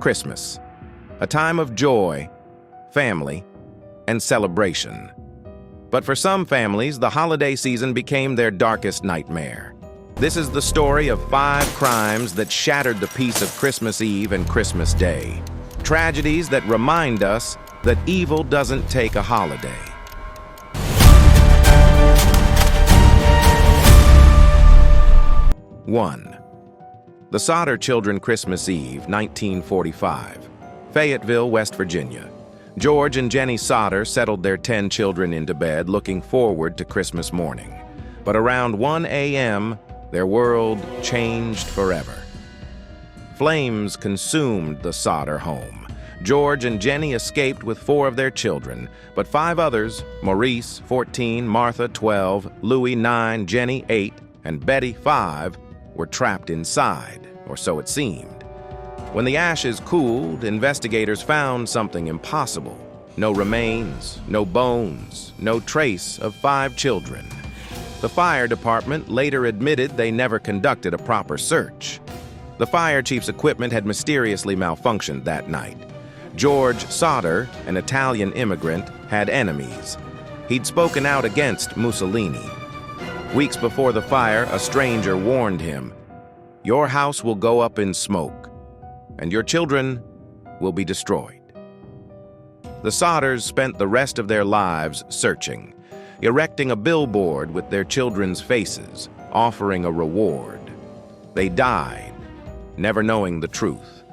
Christmas, a time of joy, family, and celebration. But for some families, the holiday season became their darkest nightmare. This is the story of 5 crimes that shattered the peace of Christmas Eve and Christmas Day. Tragedies that remind us that evil doesn't take a holiday. One. The Sodder children, Christmas Eve, 1945. Fayetteville, West Virginia. George and Jenny Sodder settled their 10 children into bed, looking forward to Christmas morning. But around 1 a.m., their world changed forever. Flames consumed the Sodder home. George and Jenny escaped with 4 of their children, but 5 others, Maurice, 14, Martha, 12, Louis, 9, Jenny, 8, and Betty, 5, were trapped inside, or so it seemed. When the ashes cooled, investigators found something impossible. No remains, no bones, no trace of 5 children. The fire department later admitted they never conducted a proper search. The fire chief's equipment had mysteriously malfunctioned that night. George Sodder, an Italian immigrant, had enemies. He'd spoken out against Mussolini. Weeks before the fire, a stranger warned him, "Your house will go up in smoke, and your children will be destroyed." The Sodders spent the rest of their lives searching, erecting a billboard with their children's faces, offering a reward. They died, never knowing the truth.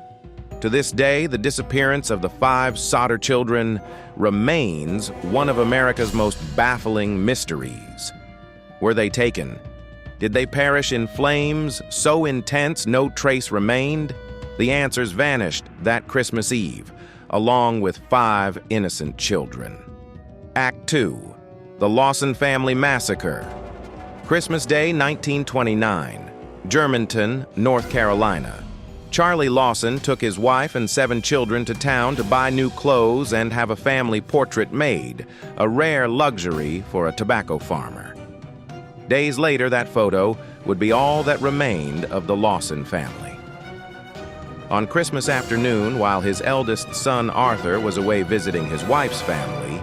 To this day, the disappearance of the 5 Sodder children remains one of America's most baffling mysteries. Were they taken? Did they perish in flames so intense no trace remained? The answers vanished that Christmas Eve, along with 5 innocent children. Act 2. The Lawson Family Massacre. Christmas Day, 1929. Germantown, North Carolina. Charlie Lawson took his wife and 7 children to town to buy new clothes and have a family portrait made, a rare luxury for a tobacco farmer. Days later, that photo would be all that remained of the Lawson family. On Christmas afternoon, while his eldest son Arthur was away visiting his wife's family,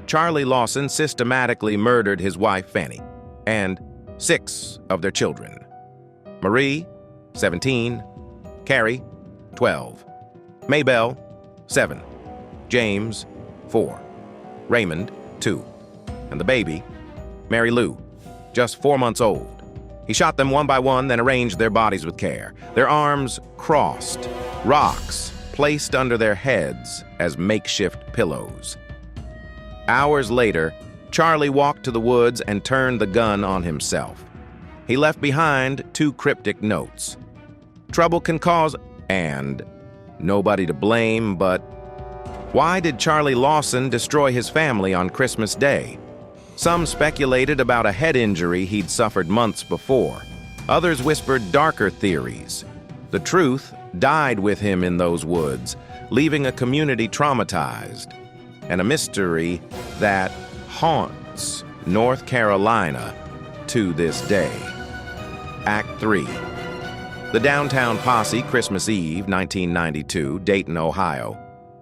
Charlie Lawson systematically murdered his wife Fanny and 6 of their children. Marie, 17, Carrie, 12, Maybelle, 7, James, 4, Raymond, 2, and the baby, Mary Lou, just 4 months old. He shot them one by one, then arranged their bodies with care. Their arms crossed, rocks placed under their heads as makeshift pillows. Hours later, Charlie walked to the woods and turned the gun on himself. He left behind 2 cryptic notes. Trouble can cause, and nobody to blame, but why did Charlie Lawson destroy his family on Christmas Day? Some speculated about a head injury he'd suffered months before. Others whispered darker theories. The truth died with him in those woods, leaving a community traumatized, and a mystery that haunts North Carolina to this day. Act 3. The Downtown Posse, Christmas Eve, 1992, Dayton, Ohio.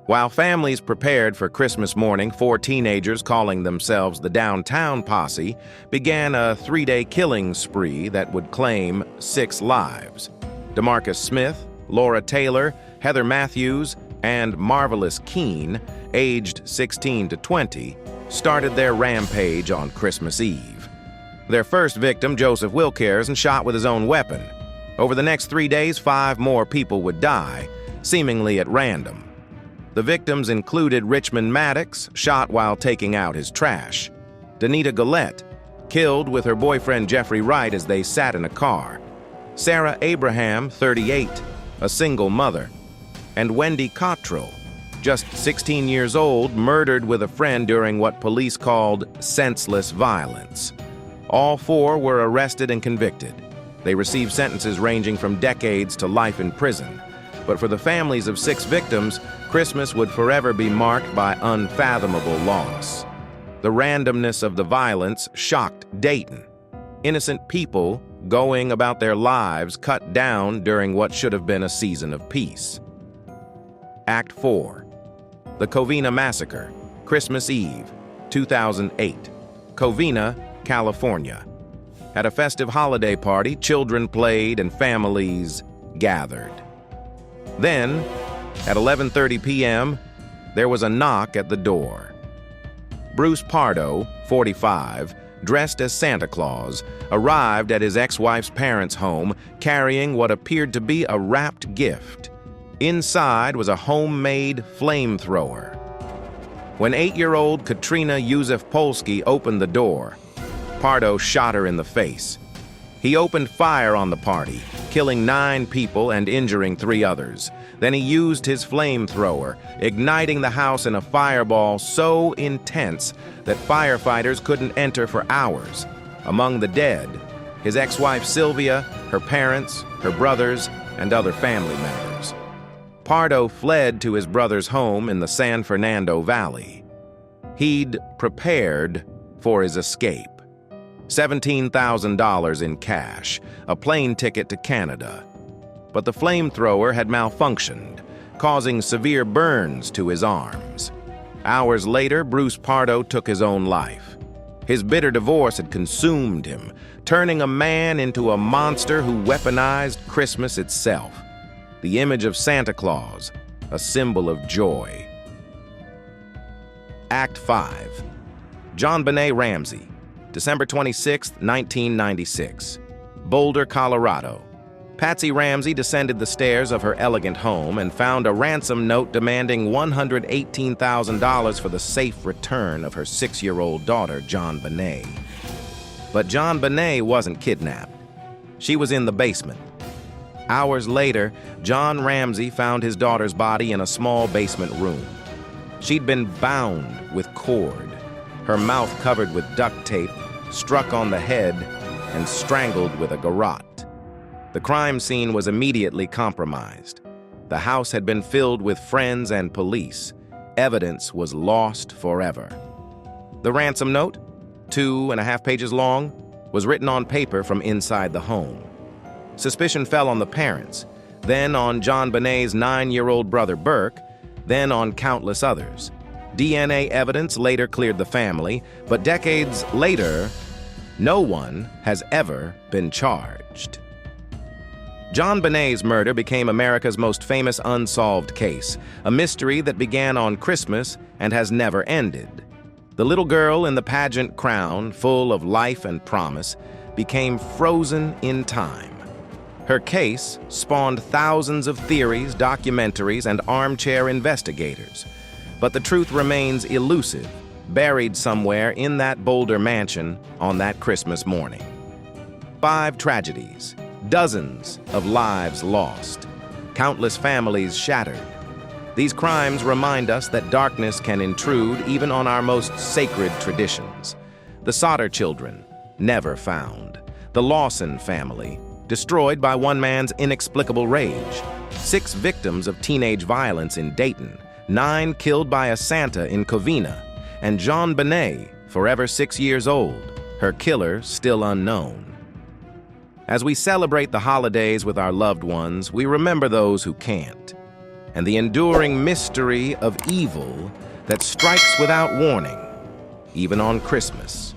While families prepared for Christmas morning, 4 teenagers calling themselves the Downtown Posse began a 3-day killing spree that would claim 6 lives. DeMarcus Smith, Laura Taylor, Heather Matthews, and Marvelous Keene, aged 16 to 20, started their rampage on Christmas Eve. Their first victim, Joseph Wilkers, shot with his own weapon. Over the next 3 days, 5 more people would die, seemingly at random. The victims included Richmond Maddox, shot while taking out his trash; Danita Gillette, killed with her boyfriend Jeffrey Wright as they sat in a car; Sarah Abraham, 38, a single mother; and Wendy Cottrell, just 16 years old, murdered with a friend during what police called senseless violence. All 4 were arrested and convicted. They received sentences ranging from decades to life in prison. But for the families of 6 victims, Christmas would forever be marked by unfathomable loss. The randomness of the violence shocked Dayton. Innocent people going about their lives cut down during what should have been a season of peace. Act 4. The Covina Massacre, Christmas Eve, 2008. Covina, California. At a festive holiday party, children played and families gathered. Then, at 11:30 p.m., there was a knock at the door. Bruce Pardo, 45, dressed as Santa Claus, arrived at his ex-wife's parents' home carrying what appeared to be a wrapped gift. Inside was a homemade flamethrower. When 8-year-old Katrina Yusuf-Polsky opened the door, Pardo shot her in the face. He opened fire on the party, killing 9 people and injuring 3 others. Then he used his flamethrower, igniting the house in a fireball so intense that firefighters couldn't enter for hours. Among the dead, his ex-wife Sylvia, her parents, her brothers, and other family members. Pardo fled to his brother's home in the San Fernando Valley. He'd prepared for his escape. $17,000 in cash, a plane ticket to Canada. But the flamethrower had malfunctioned, causing severe burns to his arms. Hours later, Bruce Pardo took his own life. His bitter divorce had consumed him, turning a man into a monster who weaponized Christmas itself. The image of Santa Claus, a symbol of joy. Act 5. JonBenét Ramsey, December 26, 1996. Boulder, Colorado. Patsy Ramsey descended the stairs of her elegant home and found a ransom note demanding $118,000 for the safe return of her 6-year-old daughter, JonBenét. But JonBenét wasn't kidnapped. She was in the basement. Hours later, John Ramsey found his daughter's body in a small basement room. She'd been bound with cord, her mouth covered with duct tape, struck on the head, and strangled with a garrote. The crime scene was immediately compromised. The house had been filled with friends and police. Evidence was lost forever. The ransom note, 2.5 pages long, was written on paper from inside the home. Suspicion fell on the parents, then on JonBenét's 9-year-old brother Burke, then on countless others. DNA evidence later cleared the family, but decades later, no one has ever been charged. JonBenét's murder became America's most famous unsolved case, a mystery that began on Christmas and has never ended. The little girl in the pageant crown, full of life and promise, became frozen in time. Her case spawned thousands of theories, documentaries, and armchair investigators. But the truth remains elusive, buried somewhere in that Boulder mansion on that Christmas morning. 5 tragedies, dozens of lives lost, countless families shattered. These crimes remind us that darkness can intrude even on our most sacred traditions. The Sodder children, never found. The Lawson family, destroyed by one man's inexplicable rage. 6 victims of teenage violence in Dayton, 9 killed by a Santa in Covina, and JonBenét, forever 6 years old, her killer still unknown. As we celebrate the holidays with our loved ones, we remember those who can't, and the enduring mystery of evil that strikes without warning, even on Christmas.